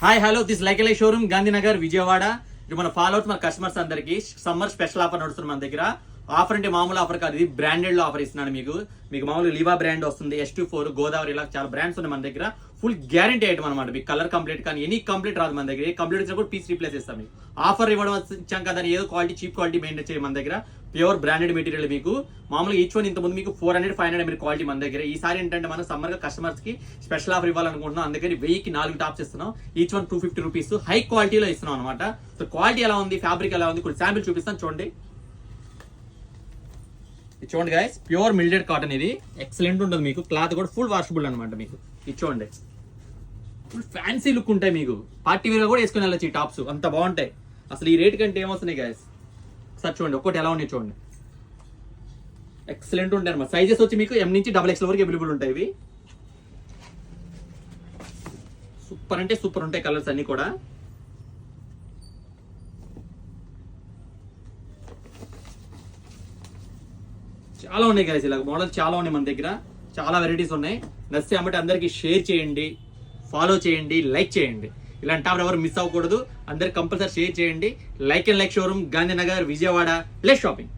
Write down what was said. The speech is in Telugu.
Hi hello this like showroom Gandhinagar Vijayawada. ఇది మన ఫాలో అవుట్ మన కస్టమర్స్ అందరికి సమ్మర్ స్పెషల్ ఆఫర్ నడుస్తుంది మన దగ్గర. ఆఫర్ అంటే మామూలు ఆఫర్ కాదు, ఇది బ్రాండెడ్ లో ఆఫర్ ఇస్తున్నాను మీకు మామూలు లివా బ్రాండ్ వస్తుంది, S24 గోదావరి, ఇలా చాలా బ్రాండ్స్ ఉన్నాయి మన దగ్గర. ఫుల్ గ్యారంటీ ఐటమ్ అనమాట. మీకు కలర్ కంప్లీట్ కానీ ఎనీ కంప్లీట్ రాదు మన దగ్గర. ఏ కంప్లీట్ వచ్చినా కూడా పీస్ రీప్లేస్ ఇస్తాం. మీకు ఆఫర్ ఇవ్వడం ఇచ్చాం కదా, ఏదో క్వాలిటీ చీప్ క్వాలిటీ మెయింటైన్ చేయాలి మన దగ్గర. ప్యూర్ బ్రాండెడ్ మెటీరియల్ మీకు మామూలుగా ఈచ్ వన్ ఇంతకుముందు మీకు 400-500 ml క్వాలిటీ మన దగ్గర. ఈసారి ఏంటంటే మనం సమ్మర్ గా కస్టమర్స్ కి స్పెషల్ ఆఫర్ ఇవ్వాలనుకుంటున్నాం. అందుకని 1000కి 4 టాప్స్ ఇస్తున్నాం. ఈచ్ వన్ 250 రూపీస్ హై క్వాలిటీలో ఇస్తున్నాం అనమాట. సో క్వాలిటీ ఎలా ఉంది, ఫ్యాబ్రిక్ ఎలా ఉంది, కొన్ని శాంపిల్ చూపిస్తాను చూడండి. ఇది చూడండి గైస్, ప్యూర్ మిల్డెడ్ కాటన్. ఇది ఎక్సలెంట్ ఉంటుంది మీకు. క్లాత్ కూడా ఫుల్ వాషబుల్ అనమాట మీకు. ఇది చూడండి, ఫుల్ ఫ్యాన్సీ లుక్ ఉంటాయి మీకు. పార్టీ వేర్ కూడా వేసుకుని వెళ్ళచ్చు ఈ టాప్స్, అంత బాగుంటాయి. అసలు ఈ రేట్ కంటే ఏమొస్తున్నాయి గైస్, సార్ చూడండి ఒక్కటి ఎలా ఉన్నాయి చూడండి. ఎక్సలెంట్ ఉంటాయి అనమాట. సైజెస్ వచ్చి మీకు M నుంచి XXL వరకు అవైలబుల్ ఉంటాయి. ఇవి సూపర్ అంటే సూపర్ ఉంటాయి కలర్స్ అన్ని కూడా. చాలా ఉన్నాయి గైస్, ఇలా మోడల్ చాలా ఉన్నాయి మన దగ్గర. చాలా వెరైటీస్ ఉన్నాయి. నచ్చితే అమ్మటి అందరికి షేర్ చేయండి, ఫాలో చేయండి, లైక్ చేయండి. ఇలాంటి టాప్ ఎవరు మిస్ అవ్వకూడదు. అందరికి కంపల్సరీ షేర్ చేయండి. Like showroom Gandhinagar Vijayawada. Let's shopping.